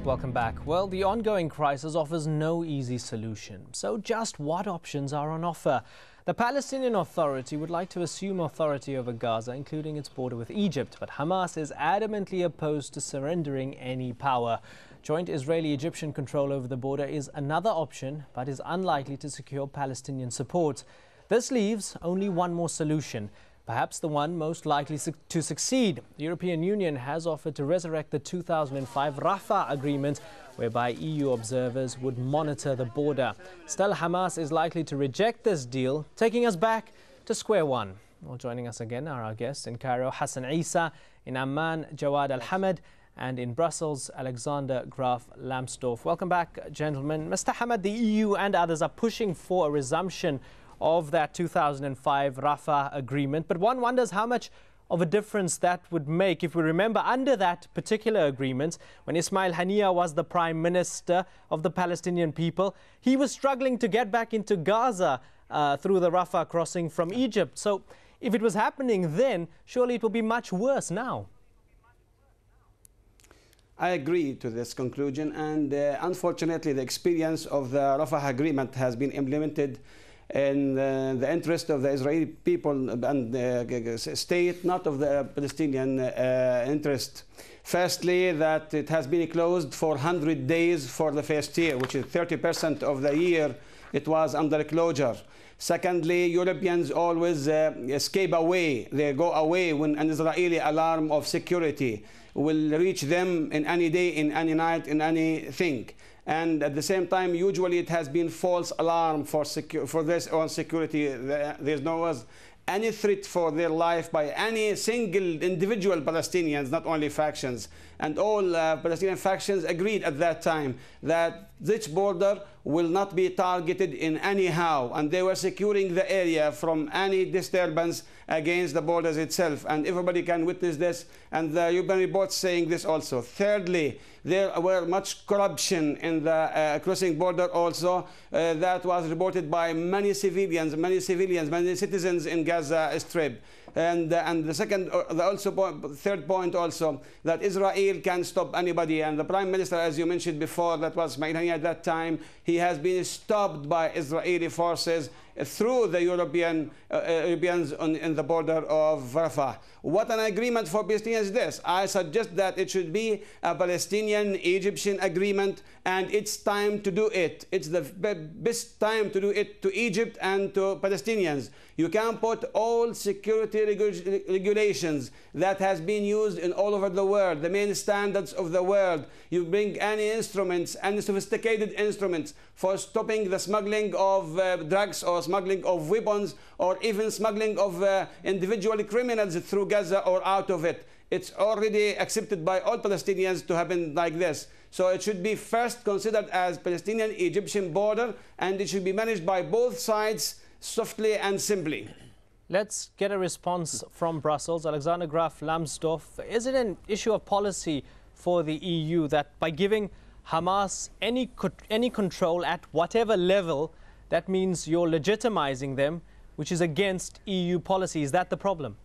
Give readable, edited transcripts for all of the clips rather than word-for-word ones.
Welcome back. Well, the ongoing crisis offers no easy solution. So just what options are on offer? The Palestinian Authority would like to assume authority over Gaza, including its border with Egypt, but Hamas is adamantly opposed to surrendering any power. Joint Israeli-Egyptian control over the border is another option, but is unlikely to secure Palestinian support. This leaves only one more solution, perhaps the one most likely to succeed. The European Union has offered to resurrect the 2005 Rafah agreement, whereby EU observers would monitor the border. Still, Hamas is likely to reject this deal, taking us back to square one. Well, joining us again are our guests in Cairo, Hassan Isa, in Amman, Jawad Al-Hamad, and in Brussels, Alexander Graf Lambsdorff. Welcome back, gentlemen. Mr. Hamad, the EU and others are pushing for a resumption of that 2005 Rafah agreement. But one wonders how much of a difference that would make. If we remember, under that particular agreement, when Ismail Haniyeh was the Prime Minister of the Palestinian people, he was struggling to get back into Gaza through the Rafah crossing from Egypt. So if it was happening then, surely it will be much worse now. I agree to this conclusion, and unfortunately the experience of the Rafah agreement has been implemented in the interest of the Israeli people and the state, not of the Palestinian interest. Firstly, that it has been closed for 100 days for the first year, which is 30% of the year it was under closure. Secondly, Europeans always escape away. They go away when an Israeli alarm of security will reach them in any day, in any night, in anything. And at the same time, usually it has been false alarm for this own security. There's no any threat for their life by any single individual Palestinians, not only factions. And all Palestinian factions agreed at that time that this border will not be targeted in any how, and they were securing the area from any disturbance against the borders itself, and everybody can witness this, and the European reports saying this also. Thirdly, there were much corruption in the crossing border also. That was reported by many civilians, many citizens in Gaza Strip. And the third point also, that Israel can stop anybody. And the Prime Minister, as you mentioned before, that was Ismail Haniyeh at that time, he has been stopped by Israeli forces through the Europeans in the border of Rafah. What an agreement for Palestinians is this? I suggest that it should be a Palestinian-Egyptian agreement, and it's time to do it. It's the best time to do it to Egypt and to Palestinians. You can put all security regulations that has been used in all over the world, the main standards of the world. You bring any instruments, any sophisticated instruments for stopping the smuggling of drugs or smuggling of weapons or even smuggling of individual criminals through Gaza or out of it. It's already accepted by all Palestinians to happen like this. So it should be first considered as Palestinian-Egyptian border, and it should be managed by both sides softly and simply. Let's get a response from Brussels. Alexander Graf Lambsdorff, is it an issue of policy for the EU that by giving Hamas any control at whatever level, that means you're legitimizing them, which is against EU policy? Is that the problem?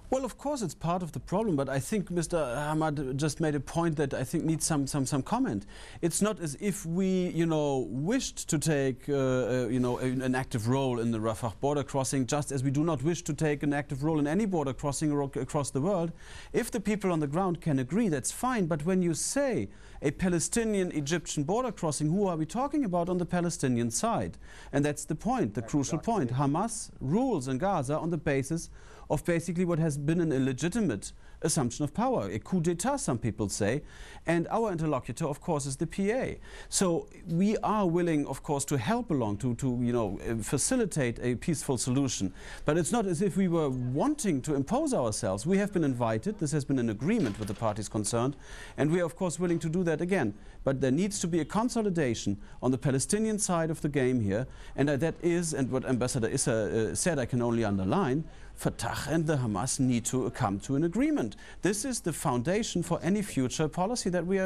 Well, of course, it's part of the problem, but I think Mr. Hamad just made a point that I think needs some comment. It's not as if we, wished to take, an active role in the Rafah border crossing, just as we do not wish to take an active role in any border crossing across the world. If the people on the ground can agree, that's fine. But when you say a Palestinian-Egyptian border crossing, who are we talking about on the Palestinian side? And that's the point, the crucial point. Hamas rules in Gaza on the basis of basically what has been an illegitimate assumption of power, a coup d'etat, some people say, and our interlocutor, of course, is the PA. So we are willing, of course, to help along, to facilitate a peaceful solution. But it's not as if we were wanting to impose ourselves. We have been invited. This has been an agreement with the parties concerned, and we are, of course, willing to do that again. But there needs to be a consolidation on the Palestinian side of the game here, and that is, and what Ambassador Issa said, I can only underline, Fatah and the Hamas need to come to an agreement. This is the foundation for any future policy that we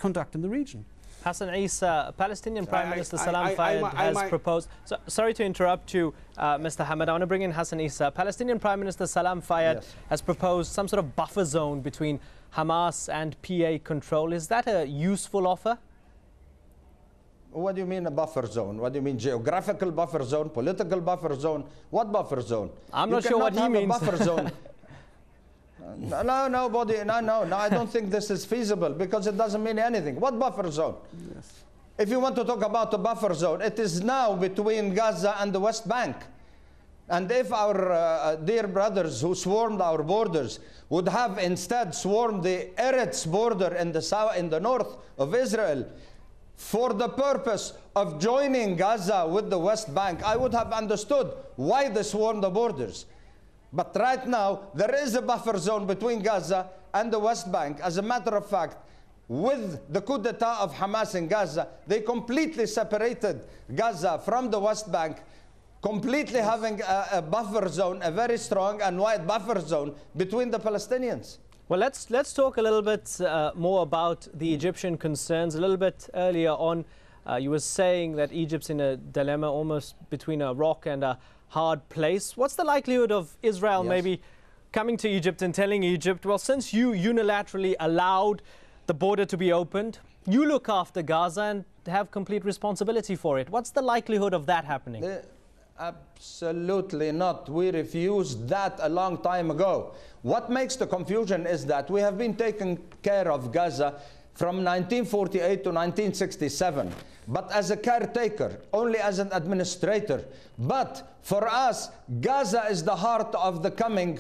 conduct in the region. Hassan Isa, Palestinian Prime Minister Salam Fayyad has proposed... sorry to interrupt you, Mr. Hamad. I want to bring in Hassan Isa. Palestinian Prime Minister Salam Fayyad has proposed some sort of buffer zone between Hamas and PA control. Is that a useful offer? What do you mean a buffer zone? What do you mean geographical buffer zone, political buffer zone? What buffer zone? I'm not sure what he means. A buffer zone. No, I don't think this is feasible because it doesn't mean anything. What buffer zone? Yes. If you want to talk about a buffer zone, it is now between Gaza and the West Bank. And if our dear brothers who swarmed our borders would have instead swarmed the Eretz border in the south, in the north of Israel, for the purpose of joining Gaza with the West Bank, I would have understood why they swarmed the borders. But right now, there is a buffer zone between Gaza and the West Bank. As a matter of fact, with the coup d'etat of Hamas in Gaza, they completely separated Gaza from the West Bank, completely having a buffer zone, a very strong and wide buffer zone between the Palestinians. Well, let's talk a little bit more about the Egyptian concerns. A little bit earlier on, you were saying that Egypt's in a dilemma almost between a rock and a hard place. What's the likelihood of Israel maybe coming to Egypt and telling Egypt, well, since you unilaterally allowed the border to be opened, you look after Gaza and have complete responsibility for it? What's the likelihood of that happening? Absolutely not. We refused that a long time ago. What makes the confusion is that we have been taking care of Gaza from 1948 to 1967, but as a caretaker, only as an administrator. But for us, Gaza is the heart of the coming,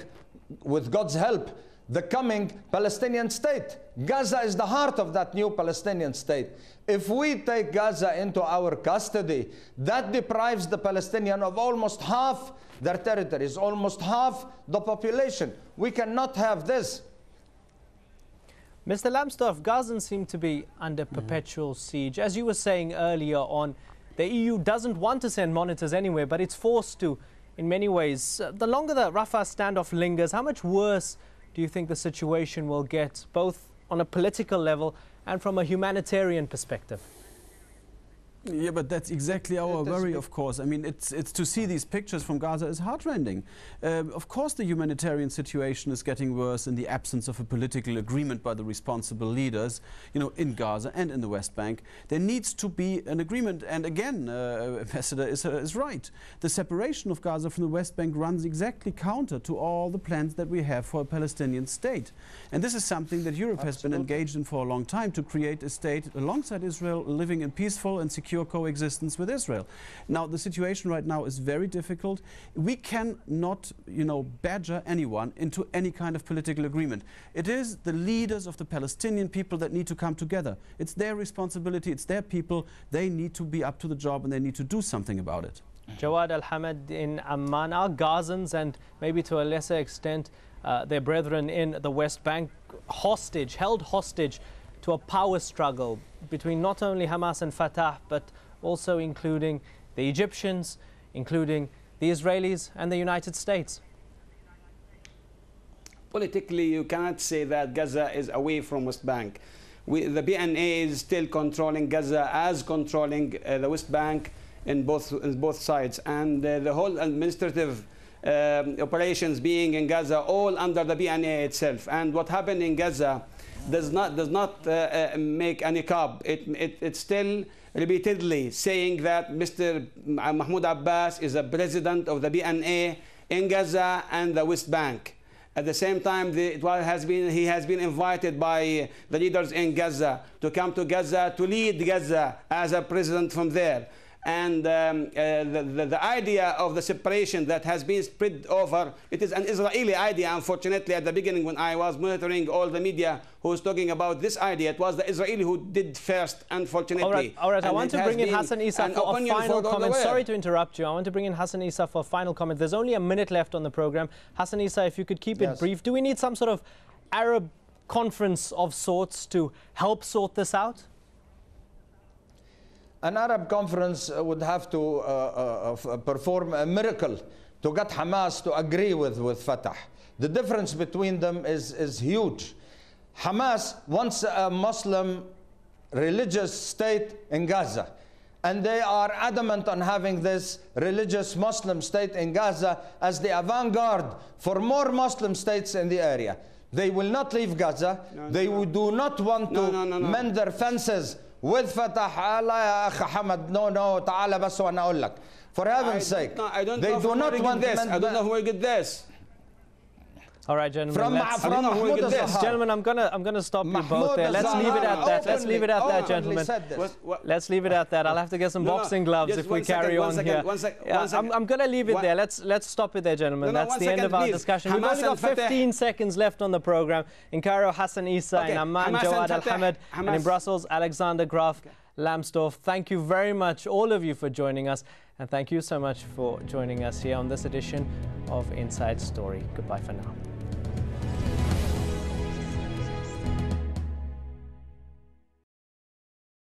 with God's help, the coming Palestinian state. Gaza is the heart of that new Palestinian state. If we take Gaza into our custody, that deprives the Palestinian of almost half their territories, almost half the population. We cannot have this. Mr. Lambsdorff, Gazans seem to be under perpetual siege. As you were saying earlier on, the EU doesn't want to send monitors anywhere, but it's forced to in many ways. The longer the Rafah standoff lingers, how much worse do you think the situation will get, both on a political level and from a humanitarian perspective? Yeah, but that's exactly our worry, of course. I mean, it's to see these pictures from Gaza is heartrending. Of course, the humanitarian situation is getting worse in the absence of a political agreement by the responsible leaders, you know, in Gaza and in the West Bank. There needs to be an agreement. And again, Ambassador is right. The separation of Gaza from the West Bank runs exactly counter to all the plans that we have for a Palestinian state. And this is something that Europe has been engaged in for a long time, to create a state alongside Israel, living in peaceful and secure coexistence with Israel. Now, the situation right now is very difficult. We cannot, you know, badger anyone into any kind of political agreement. It is the leaders of the Palestinian people that need to come together. It's their responsibility, it's their people. They need to be up to the job and they need to do something about it. Jawad Al-Hamad in Amman, are Gazans and maybe to a lesser extent their brethren in the West Bank held hostage to a power struggle between not only Hamas and Fatah, but also including the Egyptians, including the Israelis and the United States? Politically, you cannot say that Gaza is away from West Bank. The BNA is still controlling Gaza as controlling the West Bank in both sides, and the whole administrative operations being in Gaza all under the BNA itself. And what happened in Gaza does not make any cop. It's still repeatedly saying that Mr. Mahmoud Abbas is a president of the BNA in Gaza and the West Bank. At the same time, he has been invited by the leaders in Gaza to come to Gaza to lead Gaza as a president from there. And the idea of the separation that has been spread over, it is an Israeli idea. Unfortunately, at the beginning, when I was monitoring all the media who was talking about this idea, it was the Israeli who did first, unfortunately. All right. I want to bring in Hassan Isa for a final comment. Sorry to interrupt you. I want to bring in Hassan Isa for a final comment. There's only a minute left on the program. Hassan Isa, if you could keep it brief. Do we need some sort of Arab conference of sorts to help sort this out? An Arab conference would have to perform a miracle to get Hamas to agree with Fatah. The difference between them is huge. Hamas wants a Muslim religious state in Gaza. And they are adamant on having this religious Muslim state in Gaza as the avant-garde for more Muslim states in the area. They will not leave Gaza. They do not want to mend their fences with Fatah. Allah ya akhi Hamad, no, ta'ala bas wa na أقول لك. For heaven's sake, they do not want to mend. I don't know who will get this. All right, gentlemen. Gentlemen, I'm gonna stop you both there. Let's leave it at that. Let's leave it at that, gentlemen. Let's leave it at that. I'll have to get some boxing gloves if we carry on here. I'm gonna leave it there. Let's stop it there, gentlemen. That's the end of our discussion. We've only got 15 seconds left on the program. In Cairo, Hassan Isa. In Amman, Jawad Al-Hamad. And in Brussels, Alexander Graf Lambsdorff. Thank you very much, all of you, for joining us. And thank you so much for joining us here on this edition of Inside Story. Goodbye for now.